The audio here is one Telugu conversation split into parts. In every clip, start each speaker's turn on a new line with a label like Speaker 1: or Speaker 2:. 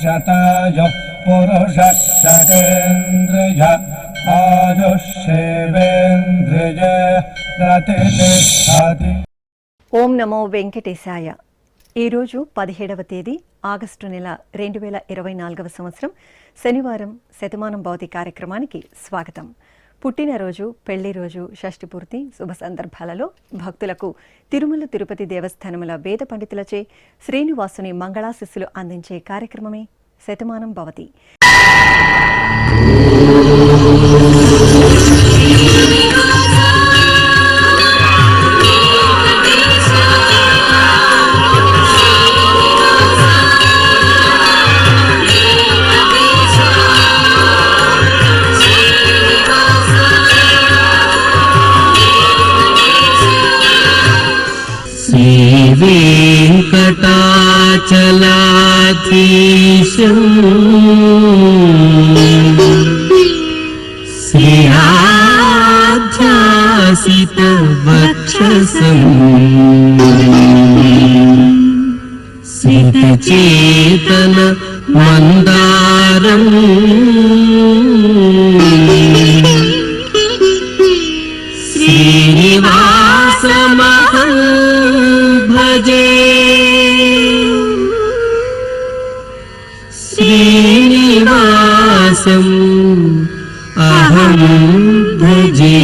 Speaker 1: शतायुः पुरुषः शतेन्द्रिय आयुष्येवेन्द्रिय प्रतिष्ठति।
Speaker 2: ఓం నమో వెంకటేశాయ. ఈరోజు 17వ తేదీ ఆగస్టు నెల 2024వ సంవత్సరం శనివారం శతమానం భవతి కార్యక్రమానికి స్వాగతం. పుట్టినరోజు, పెళ్లి రోజు, షష్ఠి పూర్తి శుభ సందర్భాలలో భక్తులకు తిరుమల తిరుపతి దేవస్థానముల వేద పండితులచే శ్రీనివాసుని మంగళాశిస్సులు అందించే కార్యక్రమమే శతమానం భవతి.
Speaker 3: వెంకటాచలాధీశం శ్రీయాధ్యాసిత వక్షసం సితచేతన మందారం శ్రీనివాసమహం భజే శ్రీనివాసం అహం భజే.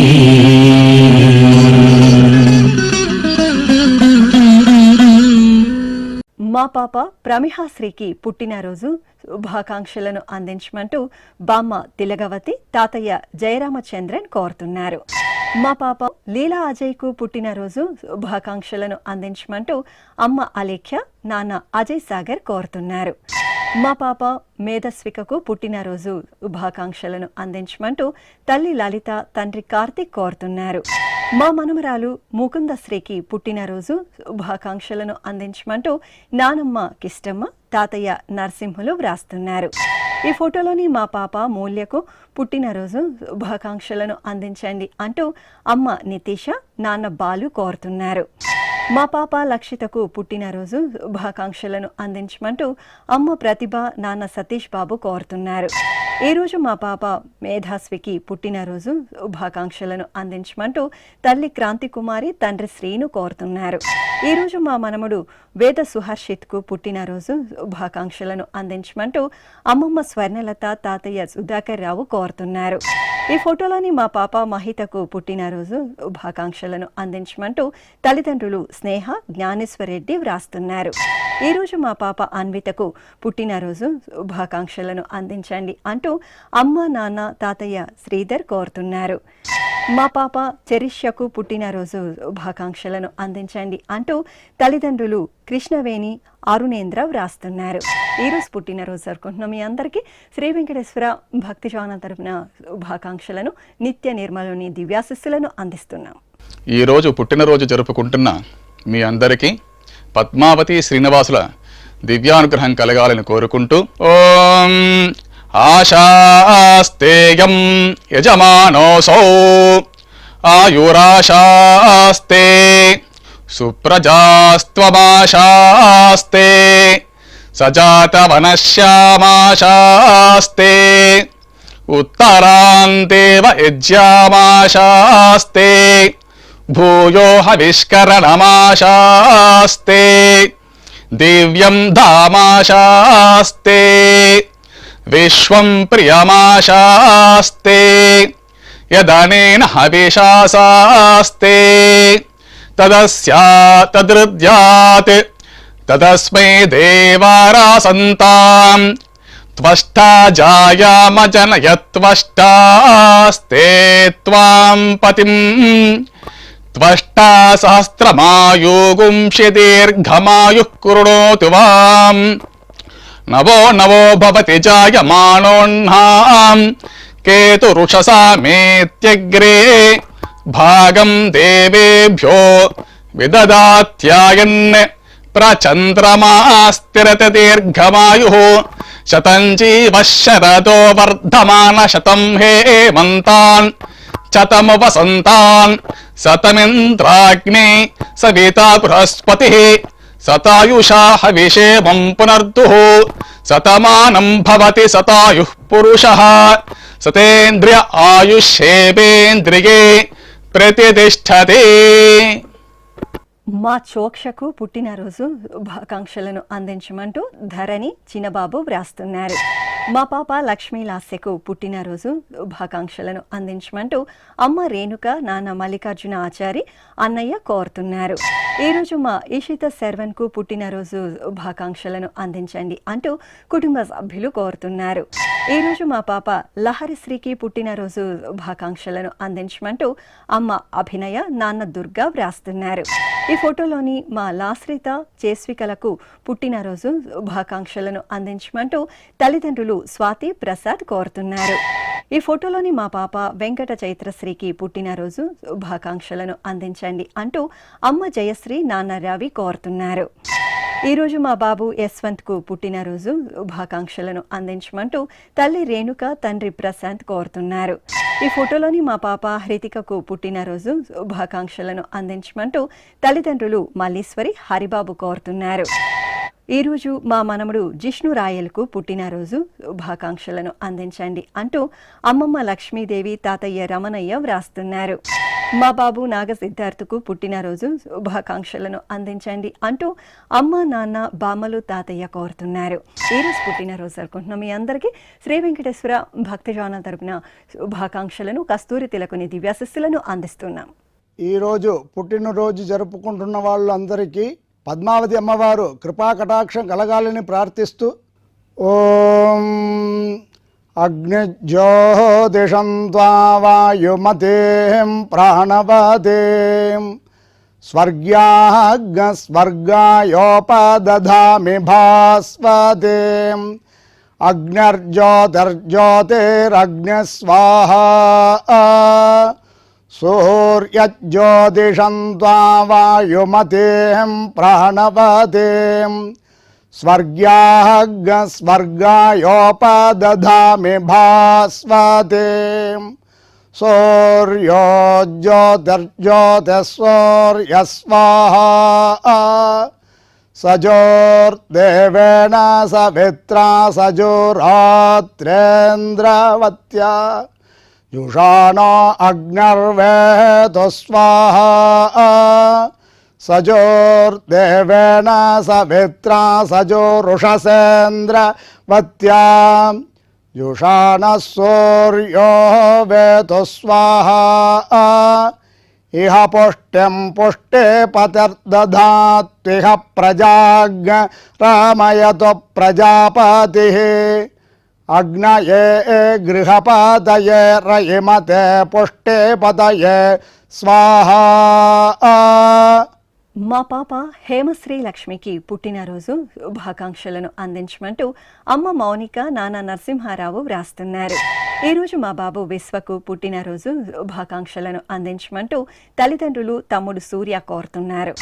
Speaker 2: మా పాప ప్రమిహాశ్రీకి పుట్టినరోజు శుభాకాంక్షలను అందించమంటూ బామ్మ తిలగవతి, తాతయ్య జయరామచంద్రన్ కోరుతున్నారు. మా పాప లీలా అజయ్కు పుట్టినరోజు శుభాకాంక్షలను అందించమంటూ అమ్మ అలేఖ్య, నాన్న అజయ్ సాగర్ కోరుతున్నారు. మా పాప మేధస్వికకు పుట్టినరోజు శుభాకాంక్షలను అందించమంటూ తల్లి లలిత, తండ్రి కార్తిక్ కోరుతున్నారు. మా మనుమరాలు ముకుందశ్రీకి పుట్టినరోజు శుభాకాంక్షలను అందించమంటూ నానమ్మ కిష్టమ్మ, తాతయ్య నరసింహులు వ్రాస్తున్నారు. ఈ ఫోటోలోని మా పాప మూల్యకు పుట్టినరోజు శుభాకాంక్షలను అందించండి అంటూ అమ్మ నితీష, నాన్న బాలు కోరుతున్నారు. మా పాప లక్షితకు పుట్టినరోజు శుభాకాంక్షలను అందించమంటూ అమ్మ ప్రతిభ, నాన్న సతీష్ బాబు కోరుతున్నారు. ఈరోజు మా పాప మేధాస్వికి పుట్టినరోజు శుభాకాంక్షలను అందించమంటూ తల్లి క్రాంతి కుమారి, తండ్రి శ్రీను కోరుతున్నారు. ఈరోజు మా మనముడు వేద సుహర్షిత్కు పుట్టినరోజు శుభాకాంక్షలను అందించమంటూ అమ్మమ్మ స్వర్ణలత, తాతయ్య సుధాకర్ రావు కోరుతున్నారు. ఈ ఫోటోలోని మా పాప మహితకు పుట్టినరోజు శుభాకాంక్షలను అందించమంటూ తల్లిదండ్రులు స్నేహ, జ్ఞానేశ్వరరెడ్డి వ్రాస్తున్నారు. ఈరోజు మా పాప అన్వితకు పుట్టినరోజు శుభాకాంక్షలను అందించండి అంటూ అమ్మ, నాన్న, తాతయ్య శ్రీధర్ కోరుతున్నారు. మా పాప చరిష్యకు పుట్టినరోజు శుభాకాంక్షలను అందించండి అంటూ తల్లిదండ్రులు కృష్ణవేణి, అరుణేంద్ర వ్రాస్తున్నారు. ఈరోజు పుట్టినరోజు జరుపుకుంటున్న మీ అందరికీ శ్రీ వెంకటేశ్వర భక్తి ఛానల్ తరపున శుభాకాంక్షలను, నిత్య నిర్మలుని దివ్యాశిస్సులను అందిస్తున్నాం.
Speaker 4: ఈరోజు పుట్టినరోజు జరుపుకుంటున్న మీ అందరికీ పద్మావతి శ్రీనివాసుల దివ్యానుగ్రహం కలగాలని కోరుకుంటూ ఓం ఆశాస్తేయం యజమానోసౌ ఆయురాశాస్తే సుప్రజాస్త్వమాశాస్తే సజాతవనశ్యామాశాస్తే ఉత్తరాంతేవ యజ్యామాశాస్తే భూయో హవిష్కరణమాశాస్తే దివ్యం ధామాశాస్తే విశ్వం ప్రియమాశాస్తే యదనేన హవిషాసాస్తే తదస్యాతదృద్యాత్ తదస్మై దేవారాసంతాం త్వష్టా జాయామజనయత్వష్టాస్తే త్వాం పతిం త్వష్టా సహస్రమాయుగుంషి దీర్ఘమాయుః కృణోతు వాం నవో నవో భవతి జాయమానోన్నాం కేతురుషసామేత్యగ్రే భాగం దేవేభ్యో విదదాత్యాయన్ ప్రచంద్రమాస్థిరత దీర్ఘమాయుః శతం జీవ శరదో వర్ధమాన శతం హేమంతాన్ శతం వసంతాన్ శతమింద్రాగ్నే సవితా బృహస్పతి శతాయుషా హవిషేమం పునర్దుః శతమానం భవతి శతాయుః పురుషః సతేంద్రియ ఆయుష్యేవేంద్రియే ప్రతిష్టతే.
Speaker 2: మా చోక్షకు పుట్టినరోజు శుభాకాంక్షలను అందించమంటూ ధరణి చిన్నబాబు వ్రాస్తున్నారు. మా పాప లక్ష్మీలాస్యకు పుట్టినరోజు శుభాకాంక్షలను అందించమంటూ అమ్మ రేణుక, నాన్న మల్లికార్జున ఆచారి, అన్నయ్య కోరుతున్నారు. ఈరోజు మా ఈషిత శర్వన్కు పుట్టినరోజు శుభాకాంక్షలను అందించండి అంటూ కుటుంబ సభ్యులు కోరుతున్నారు. ఈరోజు మా పాప లహరిశ్రీకి పుట్టినరోజు శుభాకాంక్షలను అందించమంటూ అమ్మ అభినయ, నాన్న దుర్గా వ్రాస్తున్నారు. ఈ ఫోటోలోని మా లాశ్రిత, చేస్వికలకు పుట్టినరోజు శుభాకాంక్షలను అందించమంటూ తల్లిదండ్రులు స్వాతి, ప్రసాద్ కోరుతున్నారు. ఈ ఫోటోలోని మా పాప వెంకట చైత్రశ్రీకి పుట్టినరోజు శుభాకాంక్షలను అందించండి అంటూ అమ్మ జయశ్రీ, నాన్న రవి కోరుతున్నారు. ఈరోజు మా బాబు యశ్వంత్కు పుట్టినరోజు శుభాకాంక్షలను అందించమంటూ తల్లి రేణుక, తండ్రి ప్రశాంత్ కోరుతున్నారు. ఈ ఫోటోలోని మా పాప హృతికకు పుట్టినరోజు శుభాకాంక్షలను అందించమంటూ తల్లిదండ్రులు మల్లీశ్వరి, హరిబాబు కోరుతున్నారు. ఈరోజు మా మనముడు జిష్ణు రాయల్కు పుట్టినరోజు శుభాకాంక్షలను అందించండి అంటూ అమ్మమ్మ లక్ష్మీదేవి, తాతయ్య రమణయ్య వ్రాస్తున్నారు. మా బాబు నాగ సిద్ధార్థకు పుట్టినరోజు శుభాకాంక్షలను అందించండి అంటూ అమ్మ, నాన్న, బామ్మలు, తాతయ్య కోరుతున్నారు. ఈరోజు పుట్టినరోజు జరుపుకుంటున్నాం మీ అందరికీ శ్రీ వెంకటేశ్వర భక్తజన తరపున శుభాకాంక్షలను, కస్తూరి తిలకుని దివ్యాశిస్సులను అందిస్తున్నాం.
Speaker 5: ఈరోజు పుట్టినరోజు జరుపుకుంటున్న వాళ్ళందరికీ పద్మావతి అమ్మవారు కృపా కటాక్షం కలగాలని ప్రార్థిస్తూ ఓం అగ్నిజ్యోతిషం త్వా వాయుమతేం ప్రాణవతేం స్వర్గాయోపదధామి భాస్వతేం అగ్నిర్జ్యోతిర్జ్యోతిరగ్నిస్వాహా సూర్యజ్యోతిషం త్వా వాయుమతేం ప్రాణవతేం స్వర్గాయోపదధామి భాస్వతేం సూర్యో జ్యోతిర్జ్యోతిస్సూర్యస్వాహా సజోర్దేవేణ సవిత్రా సజోరాత్రేంద్రవత్యా యుషాణో అగ్నిర్వేదో స్వాహా సజోర్దేవేణ సవిత్రా సజోరుషసేంద్రవత్యా యుషాణః సూర్యో వేదో స్వాహా ఇహ పుష్టిం పుష్టే పతిర్దధాత్విహ ప్రజాగ్రామయతో ప్రజాపతిః అగ్నయే గృహపతయే రయిమతే పుష్టే పతయే స్వాహా.
Speaker 2: మా పాప హేమశ్రీ లక్ష్మికి పుట్టినరోజు శుభాకాంక్షలను అందించమంటూ అమ్మ మౌనిక, నాన్న నరసింహారావు వ్రాస్తున్నారు. ఈరోజు మా బాబు విశ్వకు పుట్టినరోజు శుభాకాంక్షలను అందించమంటూ తల్లిదండ్రులు తమ్ముడు సూర్య కోరుతున్నారు.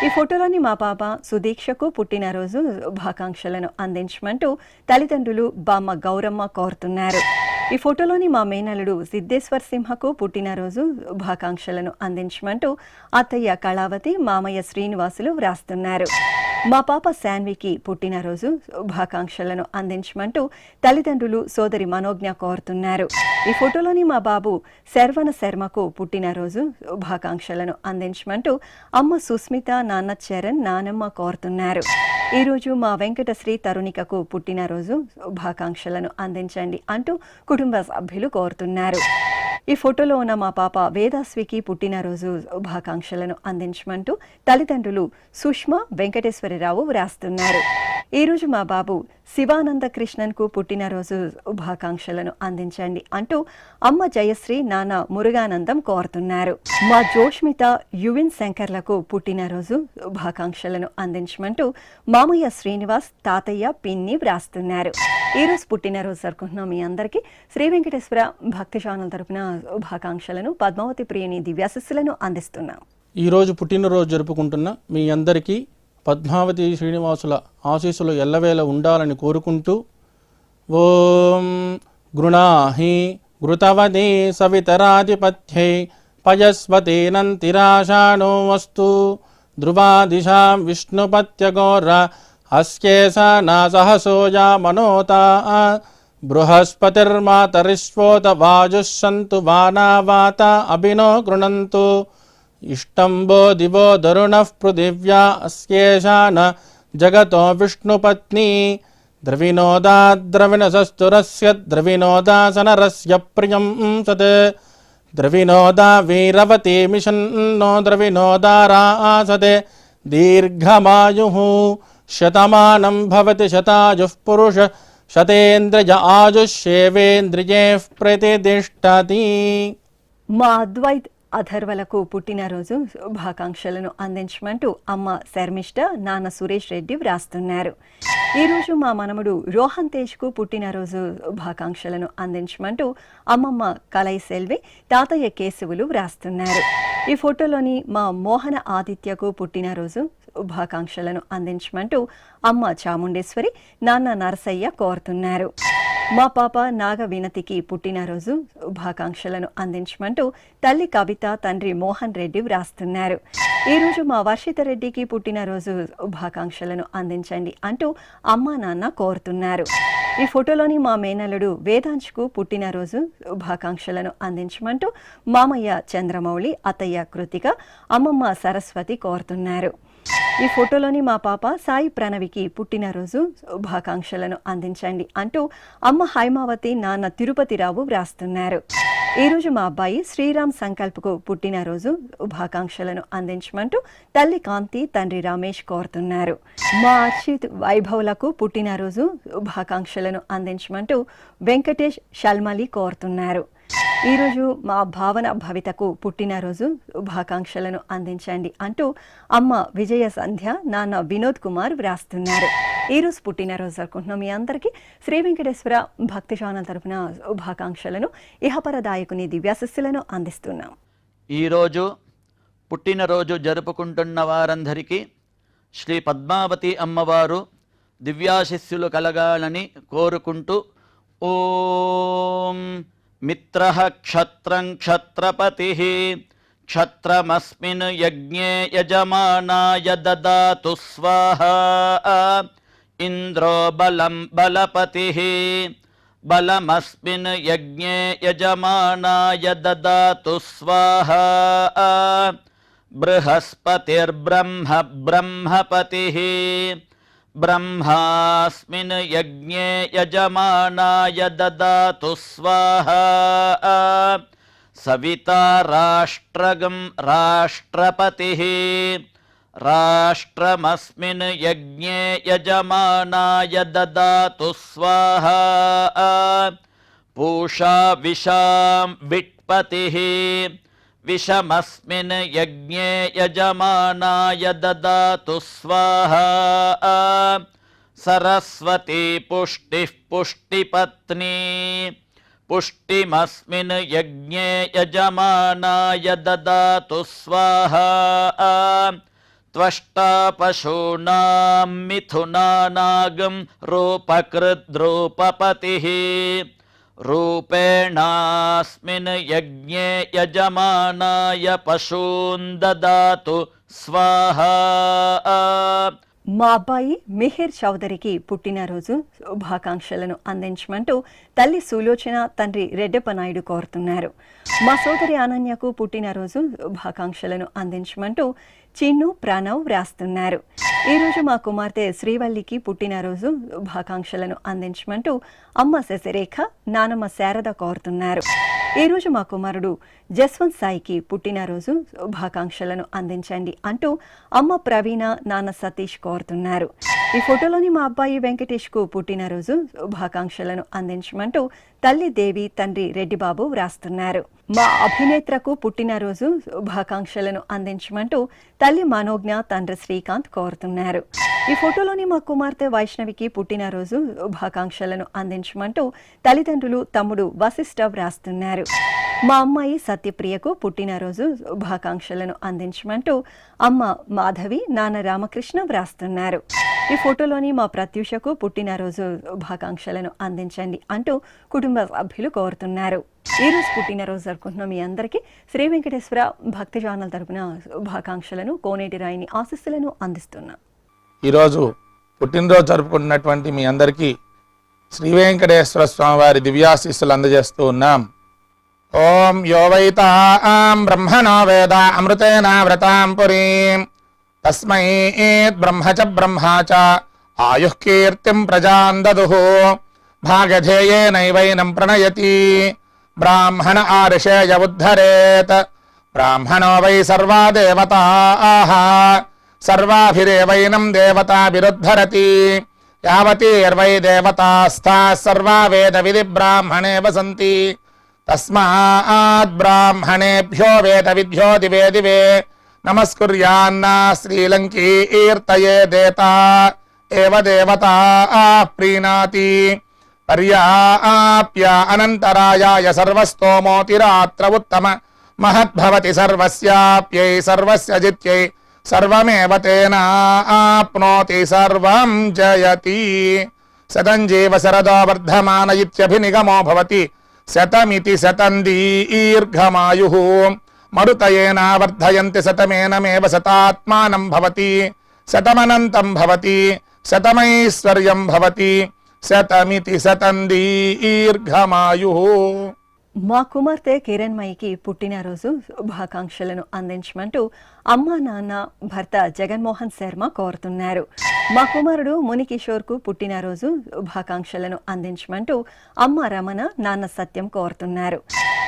Speaker 2: ఈ ఫోటోలోని మా పాప సుదీక్షకు పుట్టినరోజు శుభాకాంక్షలను అందించమంటూ తల్లిదండ్రులు బామ్మ గౌరమ్మ కోరుతున్నారు. ఈ ఫోటోలోని మా మేనలుడు సిద్ధేశ్వర్ సింహకు పుట్టినరోజు శుభాకాంక్షలను అందించమంటూ అత్తయ్య కళావతి, మామయ్య శ్రీనివాసులు వ్రాస్తున్నారు. మా పాప శాన్వికి పుట్టినరోజు శుభాకాంక్షలను అందించమంటూ తల్లిదండ్రులు సోదరి మనోజ్ఞ కోరుతున్నారు. ఈ ఫోటోలోని మా బాబు శర్వణ శర్మకు పుట్టినరోజు శుభాకాంక్షలను అందించమంటూ అమ్మ సుస్మిత, నాన్న చరణ్, నానమ్మ కోరుతున్నారు. ఈరోజు మా వెంకటశ్రీ తరుణికకు పుట్టినరోజు శుభాకాంక్షలను అందించండి అంటూ కుటుంబ సభ్యులు కోరుతున్నారు. ఈ ఫోటోలో ఉన్న మా పాప వేదాస్వికి పుట్టినరోజు శుభాకాంక్షలను అందించమంటూ తల్లిదండ్రులు సుష్మా, వెంకటేశ్వరరావు వ్రాస్తున్నారు. ఈరోజు మా బాబు శివానంద కృష్ణన్కు పుట్టినరోజు శుభాకాంక్షలను అందించండి అంటూ అమ్మ జయశ్రీ, నాన్న మురుగానందం కోరుతున్నారు. మా జోష్మిత, యువిన్ శంకర్లకు పుట్టినరోజు శుభాకాంక్షలను అందించమంటూ మామయ్య శ్రీనివాస్, తాతయ్య, పిన్ని వ్రాస్తున్నారు. ఈరోజు పుట్టినరోజు జరుపుకుంటున్నాం మీ అందరికీ శ్రీ వెంకటేశ్వర భక్తి ఛానల్ తరపున శుభాకాంక్షలను, పద్మావతి ప్రియుని దివ్యాశిస్సులను అందిస్తున్నాం.
Speaker 6: ఈరోజు పుట్టినరోజు జరుపుకుంటున్న మీ అందరికీ పద్మావతి శ్రీనివాసుల ఆశీస్సులు ఎల్లవేళ ఉండాలని కోరుకుంటూ ఓం గృణాహి ఘృతవదే సవితరాధిపత్యై పయస్వతేనంతిరాషాణో వస్తు ధ్రువాదిశాం విష్ణుపత్యగోర అస్యేషా నా సహసోజా మనోతా బృహస్పతిర్మాతరిష్వోత వాజుః సంతు వానావాత అభినో గృణంతు ఇష్టంబో దివో దరుణః పృథివ్యా అస్యేషా న జగతో విష్ణుపత్ని ద్రవినోదా ద్రవిణసస్తురస్య ద్రవినోదాసనరస్య ప్రియం సత్ ద్రవినోదా వీరవతి మిషన్నో ద్రవినోదారాసతే దీర్ఘమాయుః శతమానం భవతి శతాయుః పురుష శతేంద్రియ ఆయుష్యేవేంద్రియే ప్రతిష్టతి.
Speaker 2: మా అద్వైత్ అథర్వలకు పుట్టినరోజు శుభాకాంక్షలను అందించమంటూ అమ్మ శర్మిష్ట, నాన్న సురేష్ రెడ్డి వ్రాస్తున్నారు. ఈరోజు మా మనముడు రోహన్ తేజ్కు పుట్టినరోజు శుభాకాంక్షలను అందించమంటూ అమ్మమ్మ కలై సెల్వి, తాతయ్య కేశవులు వ్రాస్తున్నారు. ఈ ఫోటోలోని మా మోహన ఆదిత్యకు పుట్టినరోజు శుభాకాంక్షలను అందించమంటూ అమ్మ చాముండేశ్వరి, నాన్న నరసయ్య కోరుతున్నారు. మా పాప నాగ వినతికి పుట్టినరోజు శుభాకాంక్షలను అందించమంటూ తల్లి కవిత, తండ్రి మోహన్ రెడ్డి వ్రాస్తున్నారు. ఈరోజు మా వర్షిత రెడ్డికి పుట్టినరోజు శుభాకాంక్షలను అందించండి అంటూ అమ్మా నాన్న కోరుతున్నారు. ఈ ఫోటోలోని మా మేనల్లుడు వేదాంశ్కు పుట్టినరోజు శుభాకాంక్షలను అందించమంటూ మామయ్య చంద్రమౌళి, అత్తయ్య కృతిక, అమ్మమ్మ సరస్వతి కోరుతున్నారు. ఈ ఫోటోలోని మా పాప సాయి ప్రణవికి పుట్టినరోజు శుభాకాంక్షలను అందించండి అంటూ అమ్మ హైమావతి, నాన్న తిరుపతిరావు వ్రాస్తున్నారు. ఈరోజు మా అబ్బాయి శ్రీరామ్ సంకల్ప్కు పుట్టినరోజు శుభాకాంక్షలను అందించమంటూ తల్లి కాంతి, తండ్రి రమేష్ కోరుతున్నారు. మా అర్షిత్ వైభవులకు పుట్టినరోజు శుభాకాంక్షలను అందించమంటూ వెంకటేష్, షల్మలి కోరుతున్నారు. ఈరోజు మా భావన భవితకు పుట్టినరోజు శుభాకాంక్షలను అందించండి అంటూ అమ్మ విజయ సంధ్య, నాన్న వినోద్ కుమార్ వ్రాస్తున్నారు. ఈరోజు పుట్టినరోజు జరుపుకుంటున్నాం మీ అందరికీ శ్రీ వెంకటేశ్వర భక్తి ఛానల్ తరపున శుభాకాంక్షలను, ఇహపరదాయకుని దివ్యాశిస్సులను అందిస్తున్నాం.
Speaker 7: ఈరోజు పుట్టినరోజు జరుపుకుంటున్న వారందరికీ శ్రీ పద్మావతి అమ్మవారు దివ్యాశిస్సులు కలగాలని కోరుకుంటూ ఓం మిత్రః క్షత్రం క్షత్రపతిః క్షత్రమస్మిన్ యజ్ఞే యజమానాయ దదాతు స్వాహా ఇంద్రో బలం బలపతిః బలమస్మిన్ యజ్ఞే యజమానాయ దదాతు స్వాహా బృహస్పతిర్బ్రహ్మ బ్రహ్మపతిః బ్రహ్మాస్మిన్ యజ్ఞే యజమానాయ దదాతు స్వాహా సవితా రాష్ట్రగం రాష్ట్రపతిః రాష్ట్రమస్మిన్ యజ్ఞే యజమానాయ దదాతు స్వాహా పూషా విషాం విట్పతిః విషమస్మిన్ యజ్ఞే యజమానాయ దదాతు స్వాహా సరస్వతీ పుష్టిః పుష్టిపత్నీ పుష్టిమస్మిన్ యజ్ఞే యజమానాయ దదాతు స్వాహా త్వష్టా పశూనాం మిథునానాగం రూపకృద్రూపపతిః రూపేణాస్మిన్ యజ్ఞే యజమానాయ పశూన్ దదాతు స్వాహా.
Speaker 2: మా అబ్బాయి మిహిర్ చౌదరికి పుట్టినరోజు శుభాకాంక్షలను అందించమంటూ తల్లి సులోచన, తండ్రి రెడ్డప్ప నాయుడు కోరుతున్నారు. మా సోదరి అనన్యకు పుట్టినరోజు శుభాకాంక్షలను అందించమంటూ చిన్ను, ప్రణవ్ వ్రాస్తున్నారు. ఈరోజు మా కుమార్తె శ్రీవల్లికి పుట్టినరోజు శుభాకాంక్షలను అందించమంటూ అమ్మ శశిరేఖ, నానమ్మ శారద కోరుతున్నారు. ఈరోజు మా కుమారుడు జస్వంత్ సాయికి పుట్టినరోజు శుభాకాంక్షలను అందించండి అంటూ అమ్మ ప్రవీణ, నాన్న సతీష్ కోరుతున్నారు. ఈ ఫోటోలోని మా అబ్బాయి వెంకటేష్కు పుట్టినరోజు శుభాకాంక్షలను అందించమంటూ తల్లి దేవి, తండ్రి రెడ్డిబాబు వ్రాస్తున్నారు. మా అభినేత్రకు పుట్టినరోజు శుభాకాంక్షలను అందించమంటూ తల్లి మనోజ్ఞ, తండ్రి శ్రీకాంత్ కోరుతున్నారు. ఈ ఫోటోలోని మా కుమార్తె వైష్ణవికి పుట్టినరోజు శుభాకాంక్షలను అందించమంటూ తల్లిదండ్రులు, తమ్ముడు వశిష్ఠ వ్రాస్తున్నారు. మా అమ్మాయి సత్యప్రియకు పుట్టినరోజు శుభాకాంక్షలను అందించమంటూ అమ్మ మాధవి, నాన్న రామకృష్ణ వ్రాస్తున్నారు. ఈ ఫోటోలోని మా ప్రత్యూషకు పుట్టినరోజు శుభాకాంక్షలను అందించండి అంటూ కుటుంబ సభ్యులు కోరుతున్నారు. ఈరోజు పుట్టినరోజు జరుపుకుంటున్న మీ అందరికీ శ్రీ వెంకటేశ్వర భక్తి ఛానల్ తరపున శుభాకాంక్షలను, కోనేటి రాయిని ఆశీస్సులను అందిస్తున్నాం.
Speaker 6: ఈరోజు
Speaker 4: పుట్టినరోజు జరుపుకుంటున్నటువంటి మీ అందరికీ శ్రీ వెంకటేశ్వర స్వామి వారి దివ్యాశీస్సులు అందజేస్తూ ఉన్నాం. ఓం యో వైతాం బ్రహ్మణో వేద అమృతేన వ్రతాం పురీం తస్మై బ్రహ్మ చ బ్రహ్మా చ ఆయుః కీర్తిం ప్రజాం దదుః భాగధేయేనైవైనం ప్రణయతి బ్రాహ్మణ ఆర్షేయ ఉద్ధరేత్ బ్రాహ్మణో వై సర్వా దేవతాః సర్వాభిరేవైనం దేవతాభిరుద్ధరతి యావతీర్వై దేవతాస్థాః సర్వా వేద విధి బ్రాహ్మణే వసంతి తస్మాత్ బ్రాహ్మణేభ్యో వేద విద్యో దివే దివే నమస్కుర్యాన్న శ్రీలంకీర్తయే దేతా ఏవ దేవతా ప్రీణాతి పర్యాప్య అనంతరాయాయ సర్వస్తోమోతిరాత్ర ఉత్తమ మహద్భవతి సర్వస్యాప్యై సర్వస్య జిత్యై సర్వమేవ తేన ఆప్నోతి సర్వం జయతి. శతం జీవ శరదో వర్ధమాన ఇత్యభినిగమో భవతి శతమితి శతం దీర్ఘమాయుః మరుతయేన వర్ధయంతి శతమేనమేవ శతాత్మానం భవతి శతమనంతం భవతి శతమైశ్వర్యం భవతి శతమితి శతం దీర్ఘమాయుః.
Speaker 2: మా కుమార్తె కిరణ్మయికి పుట్టినరోజు శుభాకాంక్షలను అందించమంటూ అమ్మా నాన్న భర్త జగన్మోహన్ శర్మ కోరుతున్నారు. మా కుమారుడు మునికిషోర్కు పుట్టినరోజు శుభాకాంక్షలను అందించమంటూ అమ్మ రమణ నాన్న సత్యం కోరుతున్నారు.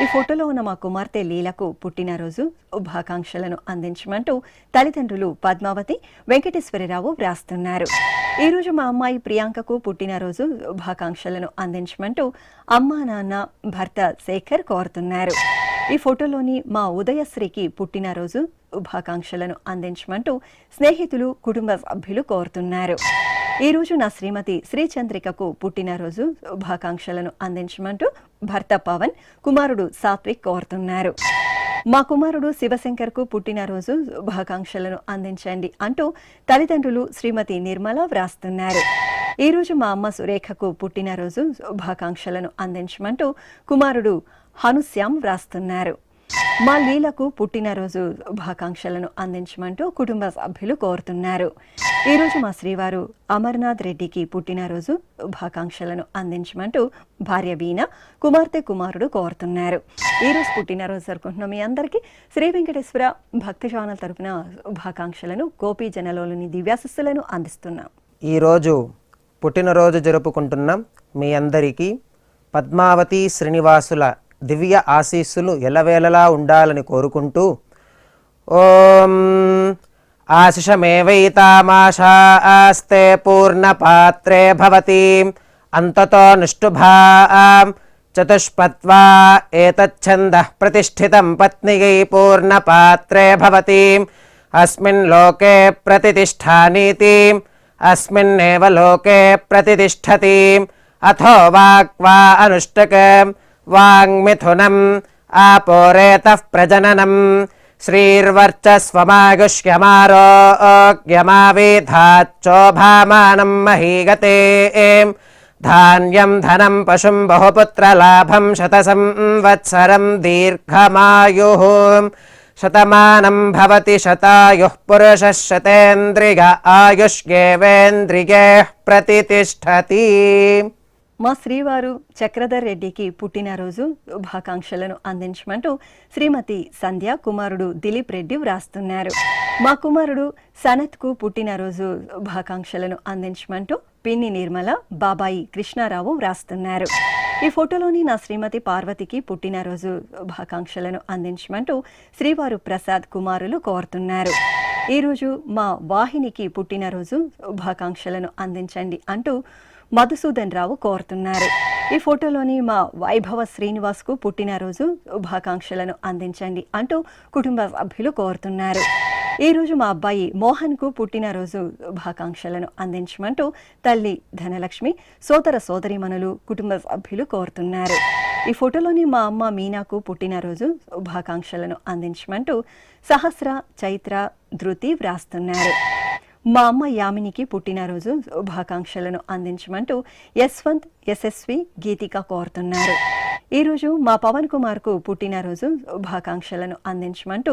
Speaker 2: ఈ ఫోటోలో ఉన్న మా కుమార్తె లీలకు పుట్టినరోజు శుభాకాంక్షలను అందించమంటూ తల్లిదండ్రులు పద్మావతి వెంకటేశ్వరరావు వ్రాస్తున్నారు. ఈ రోజు మా అమ్మాయి ప్రియాంకకు పుట్టినరోజు శుభాకాంక్షలను అందించమంటూ అమ్మా నాన్న భర్త శేఖర్ కోరుతున్నారు. ఈ ఫోటోలోని మా ఉదయశ్రీకి పుట్టినరోజు శుభాకాంక్షలను అందించమంటూ స్నేహితులు కుటుంబ సభ్యులు కోరుతున్నారు. ఈ రోజు నా శ్రీమతి శ్రీచంద్రికకు పుట్టినరోజు శుభాకాంక్షలను అందించమంటూ భర్త పవన్ కుమారుడు సాత్విక్ కోరుతున్నారు. మా కుమారుడు శివశంకర్ కు పుట్టినరోజు శుభాకాంక్షలను అందించండి అంటూ తల్లిదండ్రులు శ్రీమతి నిర్మల వ్రాస్తున్నారు. ఈ రోజు మా అమ్మ సురేఖకు పుట్టినరోజు శుభాకాంక్షలను అందించమంటూ కుమారుడు హనుశ్యామ్ వ్రాస్తున్నారు. మా లీలకు పుట్టినరోజు శుభాకాంక్షలను అందించమంటూ కుటుంబ సభ్యులు కోరుతున్నారు. ఈ రోజు మా శ్రీవారు అమర్నాథ్ రెడ్డికి పుట్టినరోజు శుభాకాంక్షలను అందించమంటూ భార్య వీణ కుమార్తె కుమారుడు కోరుతున్నారు. ఈ రోజు పుట్టినరోజు జరుపుకుంటున్న మీ అందరికీ శ్రీ వెంకటేశ్వర భక్తి ఛానల్ తరపున శుభాకాంక్షలను గోపీ జనలోని దివ్యాశిస్సులను అందిస్తున్నాం.
Speaker 8: ఈరోజు పుట్టినరోజు జరుపుకుంటున్నాం మీ అందరికీ పద్మావతి శ్రీనివాసుల దివ్య ఆశీస్సులు ఎలవేళలా ఉండాలని కోరుకుంటూ ఓం ఆశిషమేవైతామాశాస్తే పూర్ణపాత్రే భవతి అంతతో నిష్ఠుభాం చతుష్పత్వా ఏతచ్ఛందః ప్రతిష్ఠితం పత్నిగై పూర్ణపాత్రే భవతి అస్మిన్ లోకే ప్రతిష్ఠానీతి అస్మిన్నేవ లోకే ప్రతిష్ఠతి అథో వాక్వా అనుష్టకం వాంగ్మిథునం ఆపోరేతః ప్రజననం శ్రీర్వర్చస్వమాగుష్యమారోగ్యమావేధాచ్చోభామానం మహీగతే ధాన్యం ధనం పశుం బహుపుత్రలాభం శతసంవత్సరం దీర్ఘమాయుః శతమానం భవతి శతాయుః పురుషः శతేంద్రియ ఆయుష్యేవేంద్రియే ప్రతిష్ఠతి.
Speaker 2: మా శ్రీవారు చక్రధర్ రెడ్డికి పుట్టినరోజు శుభాకాంక్షలను అందించమంటూ శ్రీమతి సంధ్య కుమారుడు దిలీప్ రెడ్డి వ్రాస్తున్నారు. మా కుమారుడు సనత్కు పుట్టినరోజు శుభాకాంక్షలను అందించమంటూ పిన్ని నిర్మల బాబాయి కృష్ణారావు వ్రాస్తున్నారు. ఈ ఫోటోలోని నా శ్రీమతి పార్వతికి పుట్టినరోజు శుభాకాంక్షలను అందించమంటూ శ్రీవారు ప్రసాద్ కుమారులు కోరుతున్నారు. ఈరోజు మా వాహినికి పుట్టినరోజు శుభాకాంక్షలను అందించండి అంటూ మధుసూదన్ రావు కోరుతున్నారు. ఈ ఫోటోలోని మా వైభవ శ్రీనివాస్ కు పుట్టినరోజు శుభాకాంక్షలను అందించండి అంటూ కుటుంబ సభ్యులు కోరుతున్నారు. ఈ రోజు మా అబ్బాయి మోహన్ కు పుట్టినరోజు శుభాకాంక్షలను అందించమంటూ తల్లి ధనలక్ష్మి సోదర సోదరీమణులు కుటుంబ సభ్యులు కోరుతున్నారు. ఈ ఫోటోలోని మా అమ్మ మీనాకు పుట్టినరోజు శుభాకాంక్షలను అందించమంటూ సహస్ర చైత్ర ధృతి వ్రాస్తున్నారు. మా అమ్మ యామినికి పుట్టినరోజు శుభాకాంక్షలను అందించమంటూ యశ్వంత్ యశస్వి గీతిక కోరుతున్నారు. ఈరోజు మా పవన్ కుమార్కు పుట్టినరోజు శుభాకాంక్షలను అందించమంటూ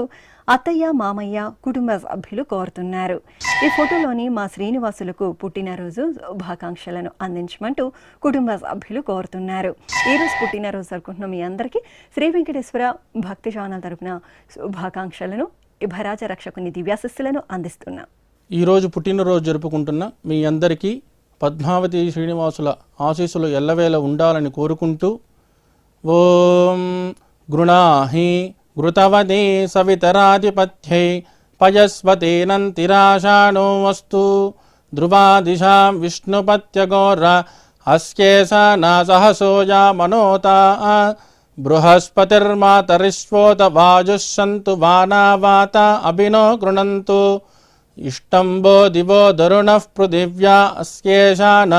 Speaker 2: అత్తయ్య మామయ్య కుటుంబ సభ్యులు కోరుతున్నారు. ఈ ఫోటోలోని మా శ్రీనివాసులకు పుట్టినరోజు శుభాకాంక్షలను అందించమంటూ కుటుంబ సభ్యులు కోరుతున్నారు. ఈరోజు పుట్టినరోజు జరుపుకుంటున్న మీ అందరికీ శ్రీ వెంకటేశ్వర భక్తి ఛానల్ తరపున శుభాకాంక్షలను ఇభరాజ రక్షకుని దివ్యాశిస్సులను అందిస్తున్నాం.
Speaker 6: ఈరోజు పుట్టినరోజు జరుపుకుంటున్న మీ అందరికీ పద్మావతి శ్రీనివాసుల ఆశీస్సులు ఎల్లవేళ ఉండాలని కోరుకుంటూ ఓం గృణాహి ఘృతవదే సవితరాధిపత్యై పయస్వతేనంతిరాషాణో వస్తు ధ్రువాదిశాం విష్ణుపత్యగోర అస్యేషానా సహసోజా మనోతా బృహస్పతిర్మాతరిష్వోత వాజుః సంతు వానావాత అభినో గృణంతు ఇష్టంబో దివో దరుణః పృథివ్యా అస్యేషాన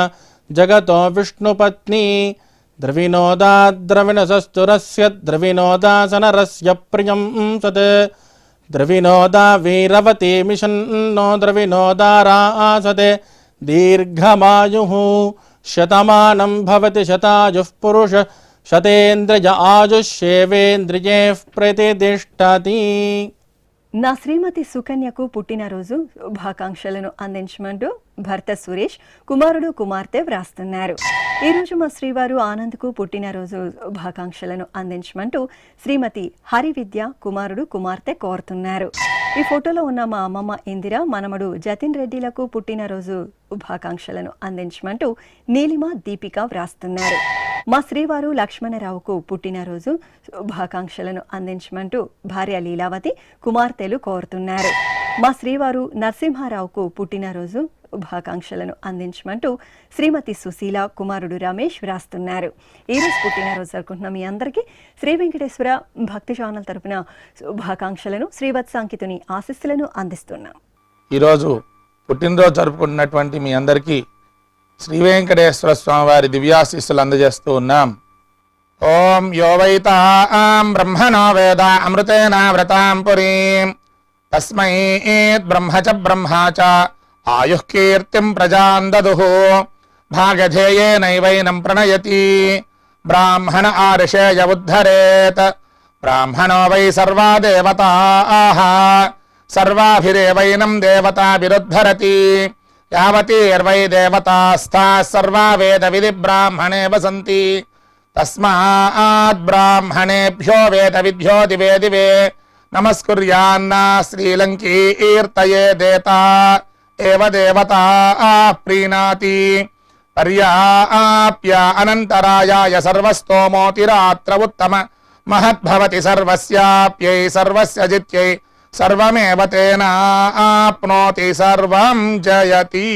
Speaker 6: జగతో విష్ణుపత్ని ద్రవినోదాద్రవిణసస్తురస్య ద్రవినోదాసనరస్య ప్రియం సత్ ద్రవినోదా వీరవతి మిషన్నో ద్రవినోదారాసతే దీర్ఘమాయుః శతమానం భవతి శతాయుః పురుష శతేంద్రియ ఆయుష్యేవేంద్రియే ప్రతిష్టతి.
Speaker 2: నా శ్రీమతి సుకన్యకు పుట్టినరోజు శుభాకాంక్షలను అందించమంటూ భర్త సురేష్ కుమారుడు కుమార్తె వ్రాస్తున్నారు. ఈరోజు మా శ్రీవారు ఆనంద్కు పుట్టినరోజు శుభాకాంక్షలను అందించమంటూ శ్రీమతి హరివిద్య కుమారుడు కుమార్తె కోరుతున్నారు. ఈ ఫోటోలో ఉన్న మా అమ్మమ్మ ఇందిర మనమడు జతిన్ రెడ్డిలకు పుట్టినరోజు శుభాకాంక్షలను అందించమంటూ నీలిమ దీపిక వ్రాస్తున్నారు. మా శ్రీవారు లక్ష్మణరావుకు పుట్టినరోజు శుభాకాంక్షలను అందించమంటూ భార్య లీలావతి కుమార్తెలు కోరుతున్నారు. మా శ్రీవారు నరసింహారావుకు పుట్టినరోజు శుభాకాంక్షలను అందించమంటూ శ్రీమతి సుశీల కుమారుడు రమేష్ వ్రాస్తున్నారు. ఈరోజు పుట్టినరోజు జరుపుకుంటున్న మీ అందరికీ శ్రీ వెంకటేశ్వర భక్తి ఛానల్ తరపున శుభాకాంక్షలను శ్రీవత్సాంకితుని ఆశీస్సులను అందిస్తున్నాం.
Speaker 4: ఈరోజు పుట్టినరోజు జరుపుకుంటున్నటువంటి మీ అందరికీ శ్రీ వెంకటేశ్వర స్వామివారి దివ్యాశీస్సులు అందజేస్తూ ఉన్నాం. ఓం యోవైతాం బ్రహ్మణో వేద అమృతేన వ్రతాం పురీం తస్మై బ్రహ్మ చ బ్రహ్మా చ ఆయుః కీర్తిం ప్రజాన్ దదుః భాగధేయేనైవైనం ప్రణయతి బ్రాహ్మణ ఆర్షేయ ఉద్ధరేత్ బ్రాహ్మణో వై సర్వా దేవతాః సర్వాభిరేవైనం దేవతాభిరుద్ధరతి యావతీర్వై దేవతాస్థాః సర్వా వేద విధి బ్రాహ్మణే వసంతి తస్మాత్ బ్రాహ్మణేభ్యో వేద విద్యో దివే దివే నమస్కుర్యాన్న శ్రీలంకీర్తయే దేతా ఏవ దేవతా ప్రీణాతి పర్యాప్య అనంతరాయాయ సర్వస్తోమోతిరాత్ర ఉత్తమ మహద్భవతి సర్వస్యాప్యై సర్వస్య జిత్యై సర్వమేవ తేనాప్నోతి సర్వం జయతి.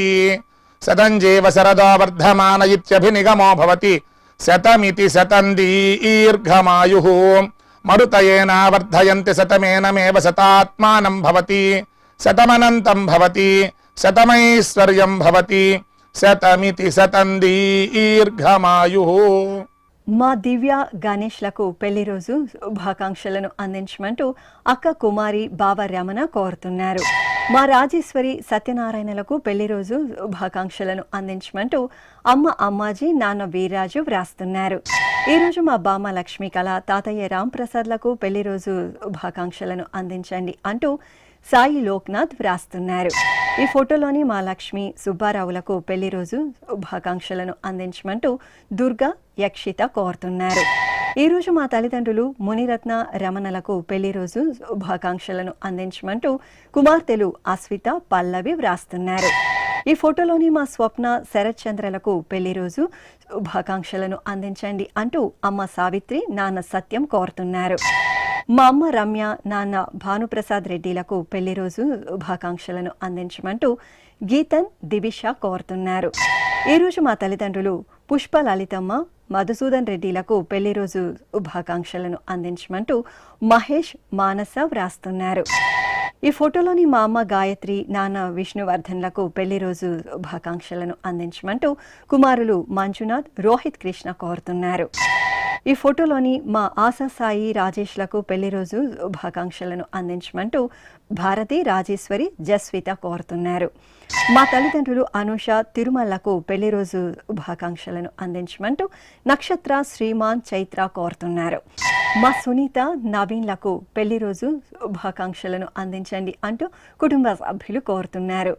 Speaker 4: శతం జీవ శరదో వర్ధమాన ఇత్యభినిగమో భవతి శతమితి శతం దీర్ఘమాయుః మరుతయేన వర్ధయంతి శతమేనమేవ శతాత్మానం భవతి శతమనంతం భవతి శతమైశ్వర్యం భవతి శతమితి శతం దీర్ఘమాయుః.
Speaker 2: మా దివ్య గణేష్లకు పెళ్లి రోజు శుభాకాంక్షలను అందించమంటూ అక్క కుమారి బావ రమణ కోరుతున్నారు. మా రాజేశ్వరి సత్యనారాయణలకు పెళ్లి రోజు శుభాకాంక్షలను అందించమంటూ అమ్మ అమ్మాజీ నాన్న వీర్రాజు వ్రాస్తున్నారు. ఈరోజు మా బామ్మ లక్ష్మీ కళ తాతయ్య రామ్ ప్రసాద్లకు పెళ్లి రోజు శుభాకాంక్షలను అందించండి అంటూ సాయి లోక్నాథ్ వ్రాస్తున్నారు. ఈ ఫోటోలోని మా లక్ష్మి సుబ్బారావులకు పెళ్లి రోజు శుభాకాంక్షలను అందించమంటూ దుర్గా యక్షిత కోరుతున్నారు. ఈరోజు మా తల్లిదండ్రులు మునిరత్న రమణలకు పెళ్లి రోజు శుభాకాంక్షలను అందించమంటూ కుమార్తెలు అస్విత పల్లవి వ్రాస్తున్నారు. ఈ ఫోటోలోని మా స్వప్న శరత్ చంద్రలకు పెళ్లి రోజు శుభాకాంక్షలను అందించండి అంటూ అమ్మ సావిత్రి నాన్న సత్యం కోరుతున్నారు. మా అమ్మ రమ్య నాన్న భానుప్రసాద్ రెడ్డిలకు పెళ్లి రోజు శుభాకాంక్షలను అందించమంటూ గీతన్ దివిష కోరుతున్నారు. ఈరోజు మా తల్లిదండ్రులు పుష్ప లలితమ్మ మధుసూదన్ రెడ్డిలకు పెళ్లి రోజు శుభాకాంక్షలను అందించమంటూ మహేష్ మానస వ్రాస్తున్నారు. ఈ ఫోటోలోని మా అమ్మ గాయత్రి నాన్న విష్ణువర్ధన్లకు పెళ్లి రోజు శుభాకాంక్షలను అందించమంటూ కుమారులు మంజునాథ్ రోహిత్ కృష్ణ కోరుతున్నారు. ఈ ఫోటోలోని మా ఆశా సాయి రాజేష్లకు పెళ్లి రోజు శుభాకాంక్షలను అందించమంటూ భారతి రాజేశ్వరి జస్విత కోరుతున్నారు. మా తల్లిదండ్రులు అనుష తిరుమలకు పెళ్లి రోజు శుభాకాంక్షలను అందించమంటూ నక్షత్ర శ్రీమాన్ చైత్ర కోరుతున్నారు. మా సునీత నవీన్లకు పెళ్లి రోజు శుభాకాంక్షలను అందించండి అంటూ కుటుంబ సభ్యులు కోరుతున్నారు.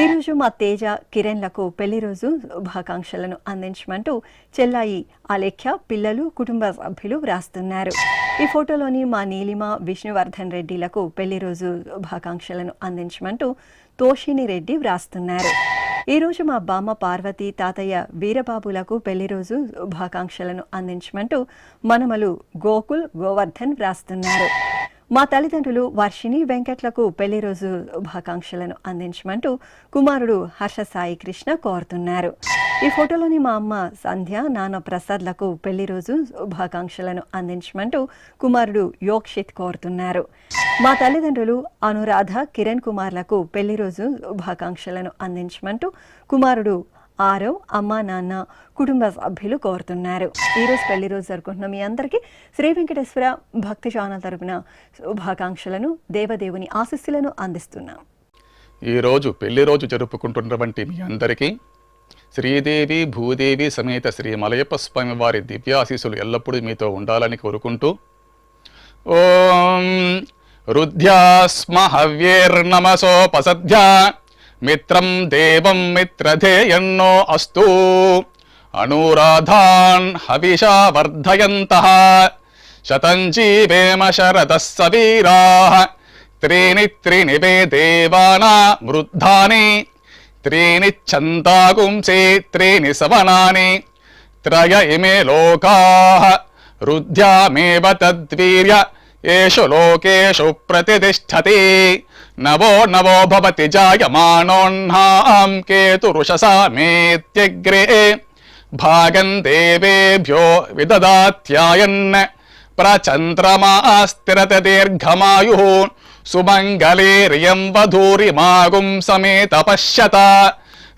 Speaker 2: ఈరోజు మా తేజ కిరణ్లకు పెళ్లి రోజు శుభాకాంక్షలను అందించమంటూ చెల్లాయి అలేఖ్య పిల్లలు కుటుంబ సభ్యులు వ్రాస్తున్నారు. ఈ ఫోటోలోని మా నీలిమ విష్ణువర్ధన్ రెడ్డిలకు పెళ్లి రోజు శుభాకాంక్షలను అందించమంటూ తోషిని రెడ్డి వ్రాస్తున్నారు. ఈరోజు మా బామ్మ పార్వతి తాతయ్య వీరబాబులకు పెళ్లి రోజు శుభాకాంక్షలను అందించమంటూ మనమలు గోకుల్ గోవర్ధన్ వ్రాస్తున్నారు. మా తల్లిదండ్రులు వర్షిణి వెంకట్లకు పెళ్లి రోజు శుభాకాంక్షలను అందించమంటూ కుమారుడు హర్ష సాయి కృష్ణ కోరుతున్నారు. ఈ ఫోటోలోని మా అమ్మ సంధ్య నాన్న ప్రసాద్లకు పెళ్లి రోజు శుభాకాంక్షలను అందించమంటూ కుమారుడు యోక్షిత్ కోరుతున్నారు. మా తల్లిదండ్రులు అనురాధ కిరణ్ కుమార్లకు పెళ్లి రోజు శుభాకాంక్షలను అందించమంటూ కుమారుడు ఆరవ్ అమ్మా నాన్న కుటుంబ సభ్యులు కోరుతున్నారు. ఈరోజు పెళ్లి రోజు జరుపుకుంటున్న మీ అందరికీ శ్రీ వెంకటేశ్వర భక్తి ఛానల్ తరపున శుభాకాంక్షలను దేవదేవుని ఆశీస్సులను అందిస్తున్నాం.
Speaker 9: ఈరోజు పెళ్లి రోజు జరుపుకుంటున్నటువంటి మీ అందరికీ శ్రీదేవి భూదేవి సమేత శ్రీ మలయప్ప స్వామి వారి దివ్యాశీస్సులు ఎల్లప్పుడూ మీతో ఉండాలని కోరుకుంటూ ఓం రుద్ధ్యాస్మ హవ్యేర్నమసోపసధ్యా మిత్రం దేవం మిత్రధేయన్నో అస్తు అనురాధాన్ హవిషా వర్ధయంతః శతం జీవేమ శరదః సవీరాః త్రీణి వే దేవానా వృద్ధాని త్రీణి ఛందాగుంసే త్రీణి సవనాని త్రయ ఇమే లోకాః రుద్ధ్యామేవ తద్వీర్య ఏషు లోకేషు ప్రతిష్టతి నవో నవో భవతి జాయమానోన్హాం కేతురుషసామేత్యగ్రే భాగం దేవేభ్యో విదదాత్యాయన్ ప్రచంద్రమాస్తిరత దీర్ఘమాయు సుమంగళేరియం వధూరిమాగుం సమేత పశ్యత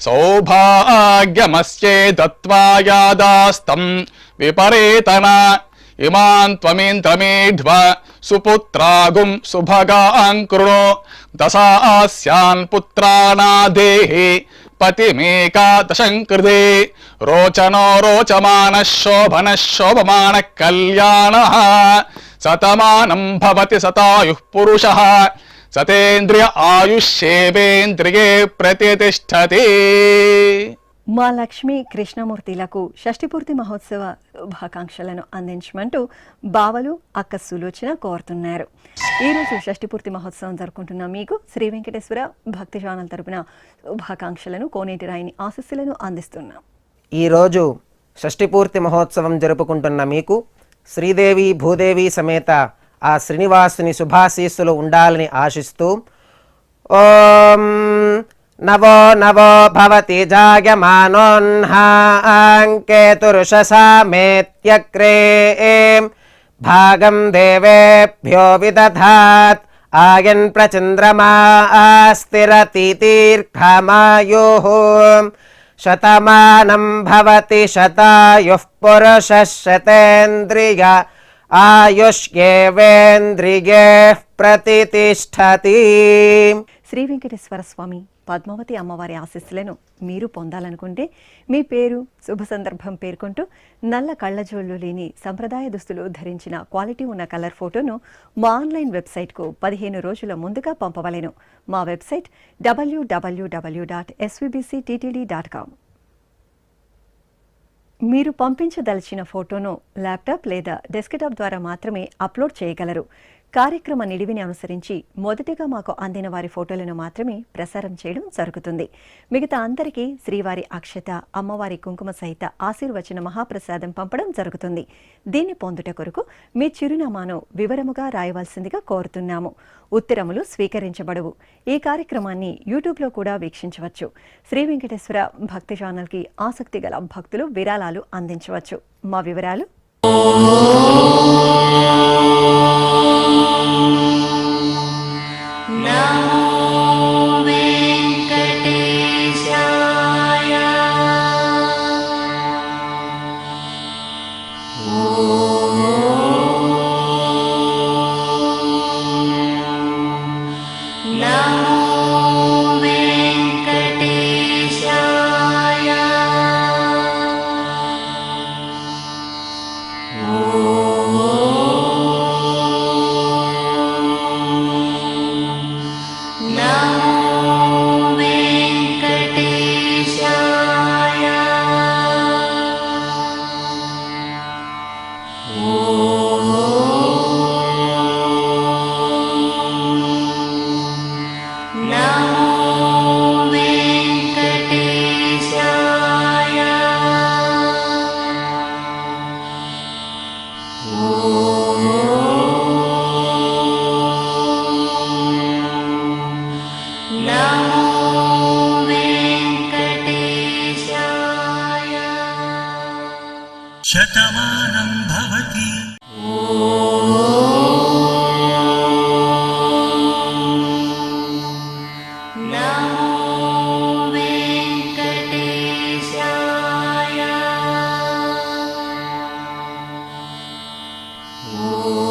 Speaker 9: సౌభాగ్యమస్యే దత్వాయాదాస్తం విపరేతన ఇమాన్ త్వమేంద్రమేఢ్వ సుపుత్రాగుం సుభగాన్ కృణో దశాస్యాన్ పుత్రానాదేహి పతిమేకాదశం కృతే రోచనో రోచమాన శోభన శోభమాన కళ్యాణ శతమానం భవతి శతాయుః పురుషః సతేంద్రియ ఆయుష్యేవేంద్రియే ప్రతిష్టతి.
Speaker 2: మా లక్ష్మి కృష్ణమూర్తిలకు షష్ఠిపూర్తి మహోత్సవ శుభాకాంక్షలను అందించమంటూ బావలు అక్క సులోచన కోరుతున్నారు. ఈరోజు షష్ఠిపూర్తి మహోత్సవం జరుపుకుంటున్న మీకు శ్రీ వెంకటేశ్వర భక్తి ఛానల్ తరపున శుభాకాంక్షలను కోనేటి రాయిని ఆశీస్సులను అందిస్తున్నాం.
Speaker 8: ఈరోజు షష్ఠిపూర్తి మహోత్సవం జరుపుకుంటున్న మీకు శ్రీదేవి భూదేవి సమేత ఆ శ్రీనివాసుని శుభాశీస్సులు ఉండాలని ఆశిస్తూ ఓం నవో నవో భవతి జాయమానోన్హాం కేతురుషసామేత్యగ్రే భాగం దేవేభ్యో విదధాత్ ఆయన్ ప్రచంద్రమాస్తిరతి దీర్ఘమాయుః శతమానం భవతి శతాయుః పురుషః శతేంద్రియ ఆయుష్యేవేంద్రియే ప్రతిష్టతి.
Speaker 2: శ్రీ వెంకటేశ్వర స్వామి పద్మావతి అమ్మవారి ఆశీస్సులను మీరు పొందాలనుకుంటే మీ పేరు శుభ సందర్భం పేర్కొంటూ నల్ల కళ్ళజోళ్లు లేని సంప్రదాయ దుస్తులు ధరించిన క్వాలిటీ ఉన్న కలర్ ఫోటోను మా ఆన్లైన్ వెబ్సైట్కు 15 రోజుల ముందుగా పంపవలెను. మా వెబ్సైట్ www.svbcttd.com. మీరు పంపించదలిచిన ఫోటోను ల్యాప్టాప్ లేదా డెస్క్టాప్ ద్వారా మాత్రమే అప్లోడ్ చేయగలరు. కార్యక్రమ నిడివిని అనుసరించి మొదటిగా మాకు అందిన వారి ఫోటోలను మాత్రమే ప్రసారం చేయడం జరుగుతుంది. మిగతా అందరికీ శ్రీవారి అక్షత అమ్మవారి కుంకుమ సహిత ఆశీర్వచన మహాప్రసాదం పంపడం జరుగుతుంది. దీన్ని పొందుట కొరకు మీ చిరునామాను వివరముగా రాయవలసిందిగా కోరుతున్నాము. ఉత్తరములు స్వీకరించబడవు. ఈ కార్యక్రమాన్ని యూట్యూబ్లో కూడా వీక్షించవచ్చు. శ్రీ వెంకటేశ్వర భక్తి ఛానల్కి ఆసక్తి గల భక్తులు విరాళాలు అందించవచ్చు. మా వివరాలు
Speaker 10: ఓ Oh